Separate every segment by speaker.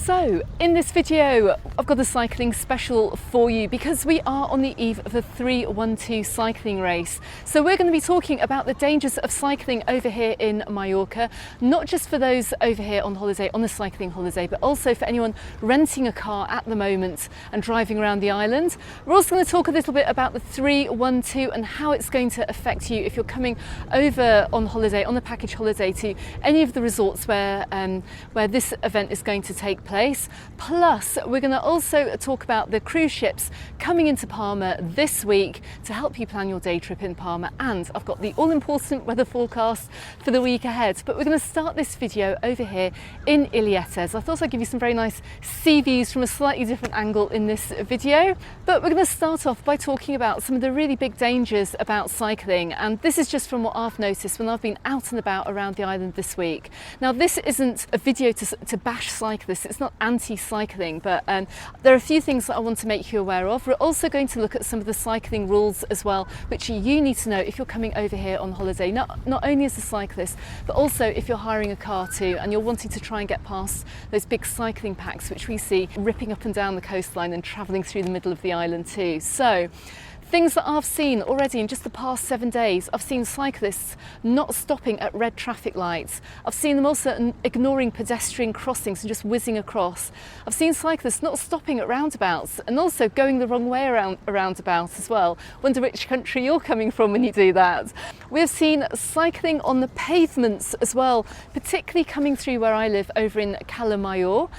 Speaker 1: So in this video I've got a cycling special for you because we are on the eve of the 312 cycling race. So we're going to be talking about the dangers of cycling over here in Mallorca, not just for those over here on holiday, on a cycling holiday, but also for anyone renting a car at the moment and driving around the island. We're also going to talk a little bit about the 312 and how it's going to affect you if you're coming over on holiday, on a package holiday to any of the resorts where this event is going to take place. Plus, we're going to also talk about the cruise ships coming into Palma this week to help you plan your day trip in Palma. And I've got the all-important weather forecast for the week ahead. But we're going to start this video over here in Illietes. I thought I'd give you some very nice sea views from a slightly different angle in this video. But we're going to start off by talking about some of the really big dangers about cycling. And this is just from what I've noticed when I've been out and about around the island this week. Now, this isn't a video to bash cyclists. It's not anti-cycling, but there are a few things that I want to make you aware of. We're also going to look at some of the cycling rules as well, which you need to know if you're coming over here on holiday, not only as a cyclist, but also if you're hiring a car too, and you're wanting to try and get past those big cycling packs, which we see ripping up and down the coastline and travelling through the middle of the island too. So, things that I've seen already in just the past 7 days. I've seen cyclists not stopping at red traffic lights. I've seen them also ignoring pedestrian crossings and just whizzing across. I've seen cyclists not stopping at roundabouts and also going the wrong way around a roundabout as well. Wonder which country you're coming from when you do that. We've seen cycling on the pavements as well, particularly coming through where I live over in Palma.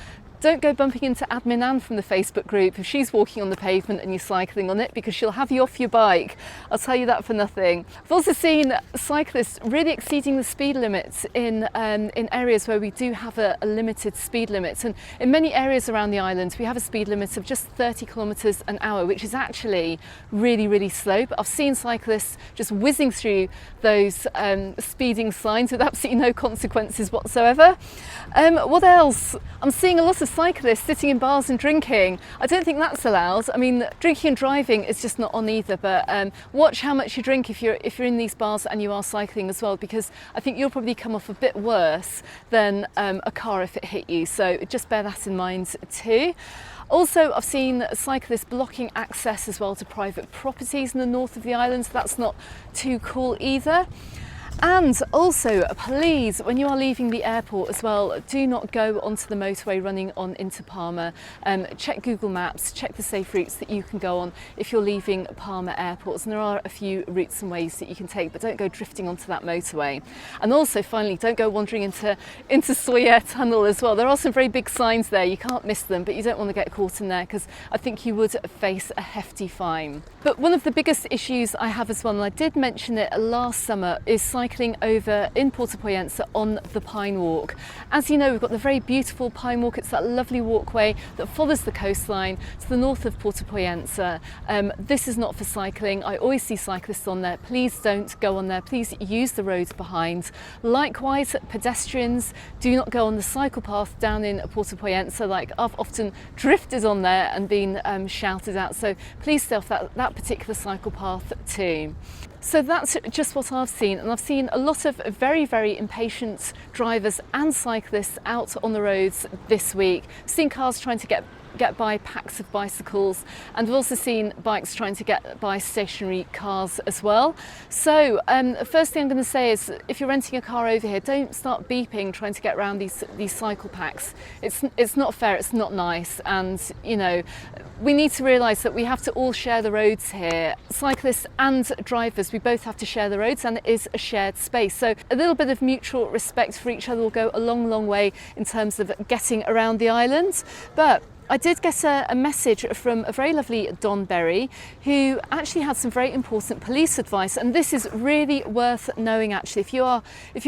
Speaker 1: Don't go bumping into Admin Anne from the Facebook group if she's walking on the pavement and you're cycling on it, because she'll have you off your bike. I'll tell you that for nothing. I've also seen cyclists really exceeding the speed limits in areas where we do have a limited speed limit. And in many areas around the island, we have a speed limit of just 30 kilometres an hour, which is actually really, really slow. But I've seen cyclists just whizzing through those speeding signs with absolutely no consequences whatsoever. What else? I'm seeing a lot of cyclists sitting in bars and drinking. I don't think that's allowed. I mean, drinking and driving is just not on either, but watch how much you drink if you're in these bars and you are cycling as well, because I think you'll probably come off a bit worse than a car if it hit you. So just bear that in mind too. Also, I've seen cyclists blocking access as well to private properties in the north of the island, so that's not too cool either. And also, please, when you are leaving the airport as well, do not go onto the motorway running on into Palma. Check Google Maps, check the safe routes that you can go on if you're leaving Palma airports. And there are a few routes and ways that you can take, but don't go drifting onto that motorway. And also, finally, don't go wandering into Soyer Tunnel as well. There are some very big signs there, you can't miss them, but you don't want to get caught in there because I think you would face a hefty fine. But one of the biggest issues I have as well, and I did mention it last summer, is cycling over in Puerto Poyensa on the Pine Walk. As you know, we've got the very beautiful Pine Walk. It's that lovely walkway that follows the coastline to the north of Puerto Poyensa. This is not for cycling. I always see cyclists on there. Please don't go on there. Please use the roads behind. Likewise, pedestrians, do not go on the cycle path down in Puerto Poyensa. Like, I've often drifted on there and been shouted at. So please stay off that particular cycle path too. So that's just what I've seen, and I've seen a lot of very, very impatient drivers and cyclists out on the roads this week. I've seen cars trying to get by packs of bicycles, and we've also seen bikes trying to get by stationary cars as well. So first thing I'm going to say is, if you're renting a car over here, don't start beeping trying to get around these cycle packs. It's not fair, it's not nice, and you know, we need to realise that we have to all share the roads here. Cyclists and drivers, we both have to share the roads, and it is a shared space. So a little bit of mutual respect for each other will go a long, long way in terms of getting around the island. But I did get a message from a very lovely Don Berry, who actually had some very important police advice, and this is really worth knowing actually if you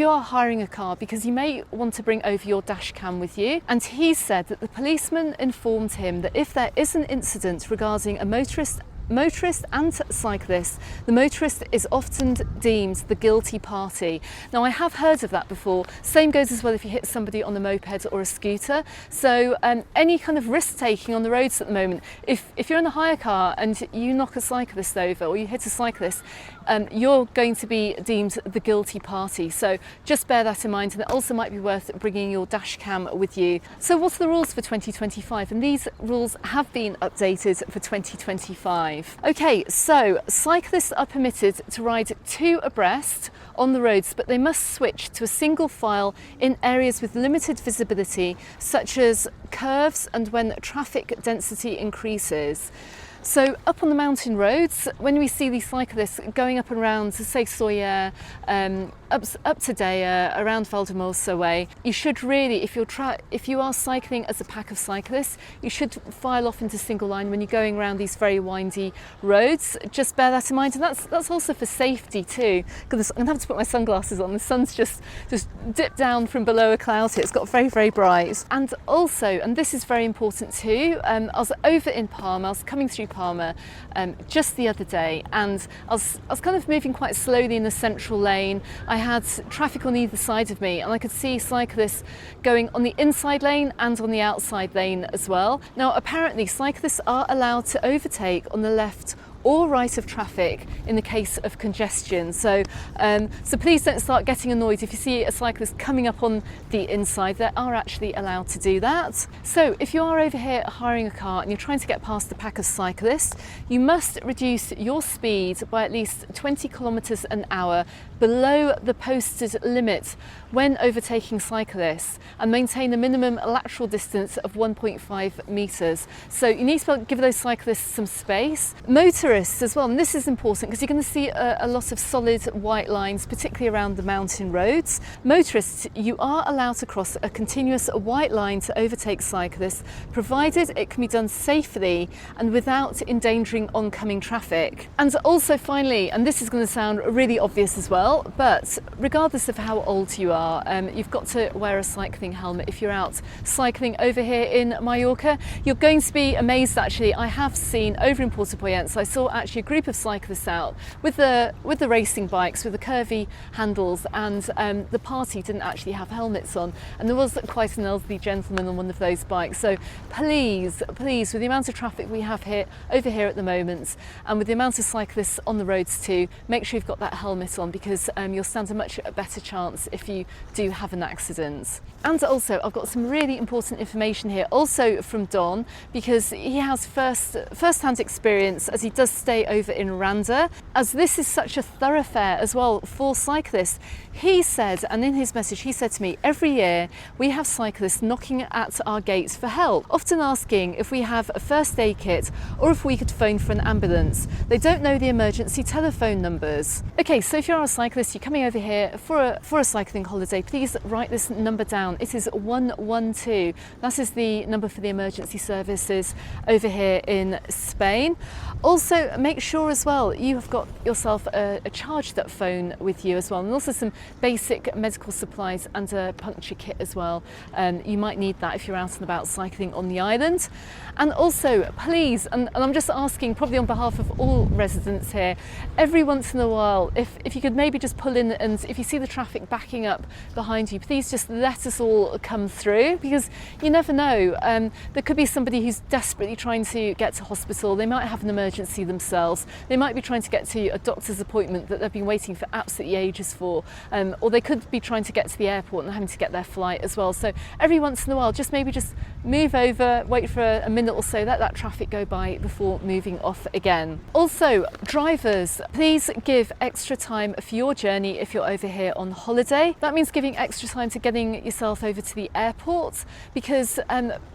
Speaker 1: are hiring a car, because you may want to bring over your dash cam with you. And he said that the policeman informed him that if there is an incident regarding a motorist motorists and cyclists, the motorist is often deemed the guilty party. Now, I have heard of that before. Same goes as well if you hit somebody on a moped or a scooter. So any kind of risk taking on the roads at the moment, if you're in a hire car and you knock a cyclist over or you hit a cyclist, you're going to be deemed the guilty party. So just bear that in mind, and it also might be worth bringing your dash cam with you. So what are the rules for 2025? And these rules have been updated for 2025. Okay, so cyclists are permitted to ride 2 abreast on the roads, but they must switch to a single file in areas with limited visibility, such as curves and when traffic density increases. So up on the mountain roads, when we see these cyclists going up and around, say Sawyer, up to Daya, around Valdemosa way, you should really, if you are cycling as a pack of cyclists, you should file off into single line when you're going around these very windy roads. Just bear that in mind, and that's also for safety too. Because I'm gonna have to put my sunglasses on. The sun's just dipped down from below a cloud here. It's got very, very bright. And also, and this is very important too, I was over in Palma. I was coming through Palma just the other day, and I was kind of moving quite slowly in the central lane. I had traffic on either side of me, and I could see cyclists going on the inside lane and on the outside lane as well. Now, apparently cyclists are allowed to overtake on the left or right of traffic in the case of congestion. So please don't start getting annoyed if you see a cyclist coming up on the inside. They are actually allowed to do that. So if you are over here hiring a car and you're trying to get past a pack of cyclists, you must reduce your speed by at least 20 kilometers an hour below the posted limit when overtaking cyclists, and maintain a minimum lateral distance of 1.5 meters. So you need to give those cyclists some space. Motorists as well, and this is important because you're going to see a lot of solid white lines, particularly around the mountain roads. Motorists, you are allowed to cross a continuous white line to overtake cyclists, provided it can be done safely and without endangering oncoming traffic. And also finally, and this is going to sound really obvious as well, but regardless of how old you are, you've got to wear a cycling helmet if you're out cycling over here in Mallorca. You're going to be amazed actually. I have seen over in Puerto Poyensa, I saw actually a group of cyclists out with the racing bikes with the curvy handles, and the party didn't actually have helmets on, and there was quite an elderly gentleman on one of those bikes. So please, with the amount of traffic we have here over here at the moment, and with the amount of cyclists on the roads too, make sure you've got that helmet on, because you'll stand a much better chance if you do have an accident. And also, I've got some really important information here, also from Don, because he has first-hand experience as he does stay over in Randa, as this is such a thoroughfare as well for cyclists. He said, and in his message, he said to me, every year we have cyclists knocking at our gates for help, often asking if we have a first aid kit or if we could phone for an ambulance. They don't know the emergency telephone numbers. Okay, so if you're a cyclist, you're coming over here for a cycling holiday, please write this number down. It is 112. That is the number for the emergency services over here in Spain. Also, make sure as well you have got yourself a charged up phone with you as well, and also some basic medical supplies and a puncture kit as well. You might need that if you're out and about cycling on the island. And also, please, and I'm just asking probably on behalf of all residents here, every once in a while, if you could maybe just pull in, and if you see the traffic backing up behind you, please just let us all come through, because you never know. There could be somebody who's desperately trying to get to hospital. They might have an emergency themselves. They might be trying to get to a doctor's appointment that they've been waiting for absolutely ages for, or they could be trying to get to the airport and having to get their flight as well. So every once in a while, just maybe just move over, wait for a minute or so, let that traffic go by before moving off again. Also, drivers, please give extra time for your journey if you're over here on holiday. That means giving extra time to getting yourself over to the airport, because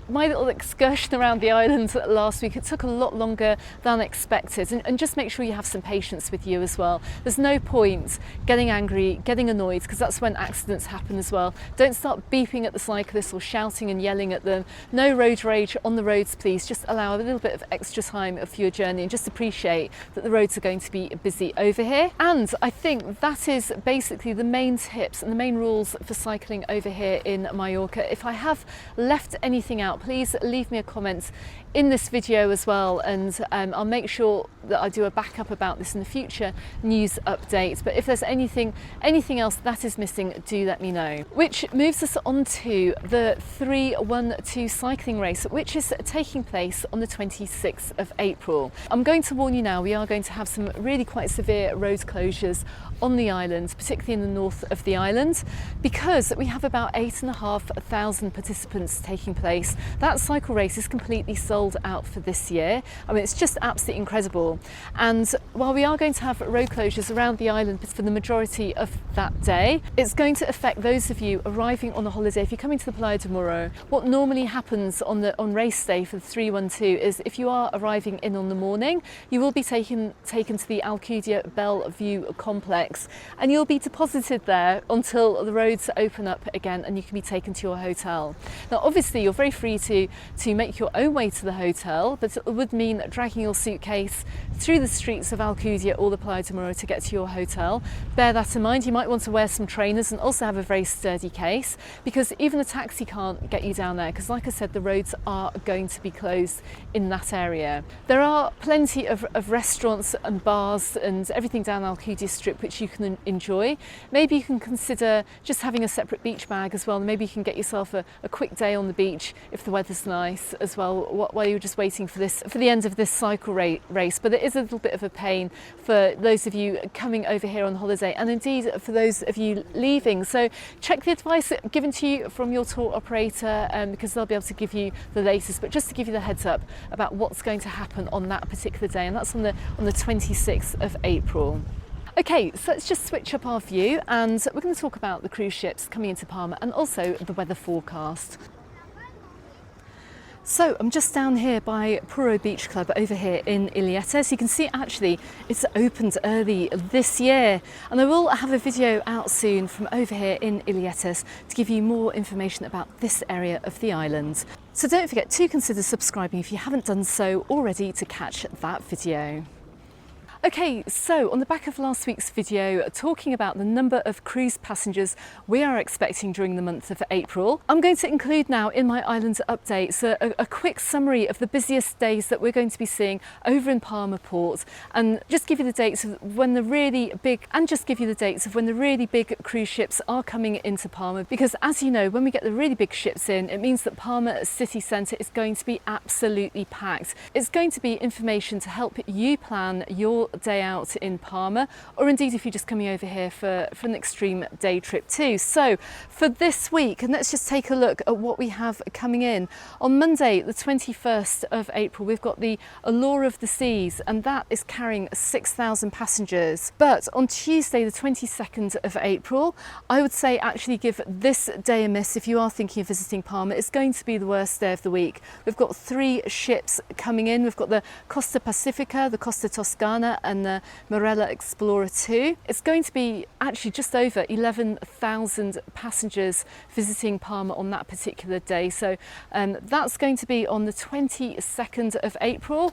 Speaker 1: my little excursion around the island last week, it took a lot longer than expected, and just make sure you have some patience with you as well. There's no point getting angry, getting annoyed, because that's when accidents happen as well. Don't start beeping at the cyclists or shouting and yelling at them. No road rage on the roads, please. Just allow a little bit of extra time for your journey, and just appreciate that the roads are going to be busy over here. And I think that is basically the main tips and the main rules for cycling over here in Mallorca. If I have left anything out, please leave me a comment in this video as well, and I'll make sure sure that I do a backup about this in the future news update. But if there's anything else that is missing, do let me know. Which moves us on to the 312 cycling race, which is taking place on the 26th of April. I'm going to warn you now, we are going to have some really quite severe road closures on the island, particularly in the north of the island, because we have about 8,500 participants taking place. That cycle race is completely sold out for this year. I mean, it's just absolutely incredible. And while we are going to have road closures around the island for the majority of that day, it's going to affect those of you arriving on a holiday. If you're coming to the Playa de Moro, what normally happens on race day for the 312 is if you are arriving in on the morning, you will be taken to the Alcudia Bellevue complex, and you'll be deposited there until the roads open up again and you can be taken to your hotel. Now obviously you're very free to make your own way to the hotel, but it would mean dragging your suitcase through the streets of Alcudia or the Playa de Moro to get to your hotel. Bear that in mind. You might want to wear some trainers and also have a very sturdy case, because even a taxi can't get you down there, because like I said, the roads are going to be closed in that area. There are plenty of restaurants and bars and everything down Alcudia Strip which you can enjoy. Maybe you can consider just having a separate beach bag as well. Maybe you can get yourself a quick day on the beach if the weather's nice as well, while you're just waiting for the end of this cycle race. But it is a little bit of a pain for those of you coming over here on holiday, and indeed for those of you leaving. So check the advice given to you from your tour operator, because they'll be able to give you the latest. But just to give you the heads up about what's going to happen on that particular day, and that's on the 26th of April. Okay, so let's just switch up our view, and we're going to talk about the cruise ships coming into Palma and also the weather forecast. So I'm just down here by Puro Beach Club over here in Illeta. So you can see actually it's opened early this year, and I will have a video out soon from over here in Illeta to give you more information about this area of the island. So don't forget to consider subscribing if you haven't done so already to catch that video. Okay, so on the back of last week's video talking about the number of cruise passengers we are expecting during the month of April, I'm going to include now in my island updates a quick summary of the busiest days that we're going to be seeing over in Palma Port, and just give you the dates of when the really big cruise ships are coming into Palma, because as you know, when we get the really big ships in, it means that Palma city centre is going to be absolutely packed. It's going to be information to help you plan your day out in Palma, or indeed if you're just coming over here for an extreme day trip too. So for this week, and let's just take a look at what we have coming in. On Monday the 21st of April, we've got the Allure of the Seas, and that is carrying 6,000 passengers. But on Tuesday the 22nd of April, I would say actually give this day a miss if you are thinking of visiting Palma. It's going to be the worst day of the week. We've got 3 ships coming in. We've got the Costa Pacifica, the Costa Toscana and the Marella Explorer 2. It's going to be actually just over 11,000 passengers visiting Palma on that particular day. So that's going to be on the 22nd of April.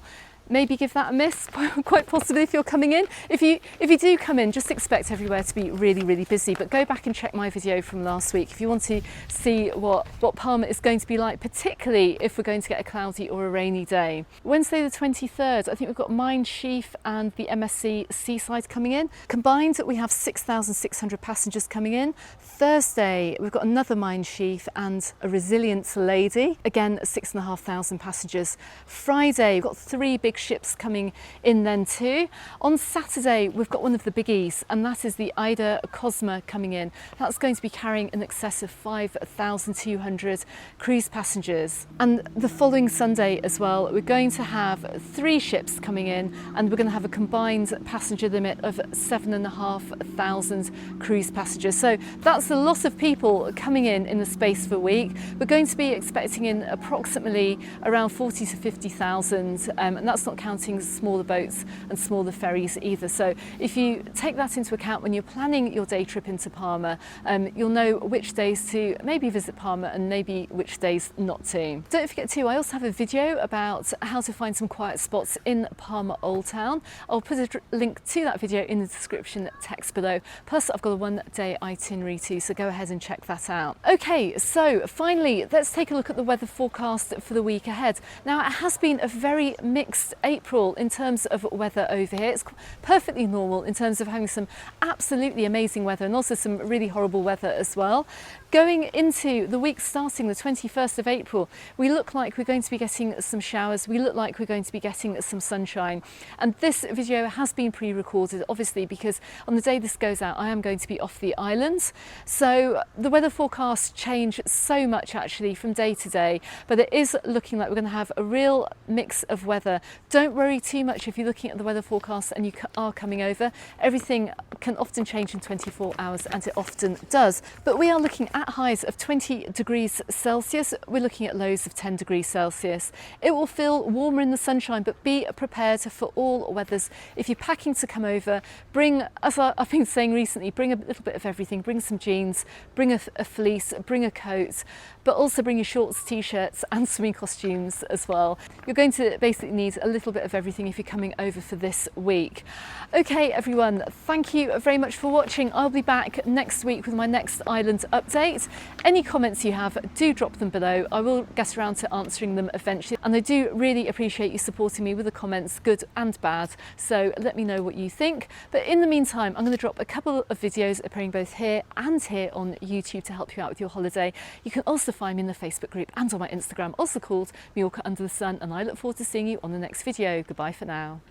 Speaker 1: Maybe give that a miss, quite possibly, if you're coming in. If you do come in, just expect everywhere to be really, really busy. But go back and check my video from last week if you want to see what Palma is going to be like, particularly if we're going to get a cloudy or a rainy day. Wednesday the 23rd, I think we've got Mein Schiff and the MSC Seaside coming in. Combined, we have 6,600 passengers coming in. Thursday, we've got another Mein Schiff and a Resilient Lady. Again, 6,500 passengers. Friday, we've got 3 big ships coming in then too. On Saturday, we've got one of the biggies, and that is the Ida Cosma coming in. That's going to be carrying in excess of 5,200 cruise passengers. And the following Sunday as well, we're going to have 3 ships coming in, and we're going to have a combined passenger limit of 7,500 cruise passengers. So that's a lot of people coming in the space of a week. We're going to be expecting in approximately around 40 to 50,000, and that's not counting smaller boats and smaller ferries either. So if you take that into account when you're planning your day trip into Palma, you'll know which days to maybe visit Palma and maybe which days not to. Don't forget too, I also have a video about how to find some quiet spots in Palma Old Town. I'll put a link to that video in the description text below. Plus I've got a 1-day itinerary too, so go ahead and check that out. Okay, so finally let's take a look at the weather forecast for the week ahead. Now it has been a very mixed just April in terms of weather over here. It's perfectly normal in terms of having some absolutely amazing weather and also some really horrible weather as well. Going into the week starting the 21st of April, we look like we're going to be getting some showers, we look like we're going to be getting some sunshine. And this video has been pre-recorded, obviously, because on the day this goes out, I am going to be off the island. So the weather forecasts change so much actually from day to day, but it is looking like we're going to have a real mix of weather. Don't worry too much if you're looking at the weather forecast and you are coming over. Everything can often change in 24 hours, and it often does. But we are looking at highs of 20 degrees Celsius. We're looking at lows of 10 degrees Celsius. It will feel warmer in the sunshine, but be prepared for all weathers. If you're packing to come over, bring, as I've been saying recently, bring a little bit of everything. Bring some jeans, bring a fleece, bring a coat, but also bring your shorts, t-shirts and swimming costumes as well. You're going to basically need a little bit of everything if you're coming over for this week. Okay everyone, thank you very much for watching. I'll be back next week with my next island update. Any comments you have, do drop them below. I will get around to answering them eventually, and I do really appreciate you supporting me with the comments, good and bad, so let me know what you think. But in the meantime, I'm going to drop a couple of videos appearing both here and here on YouTube to help you out with your holiday. You can also find me in the Facebook group and on my Instagram, also called Mallorca Under the Sun, and I look forward to seeing you on the next video. Goodbye for now.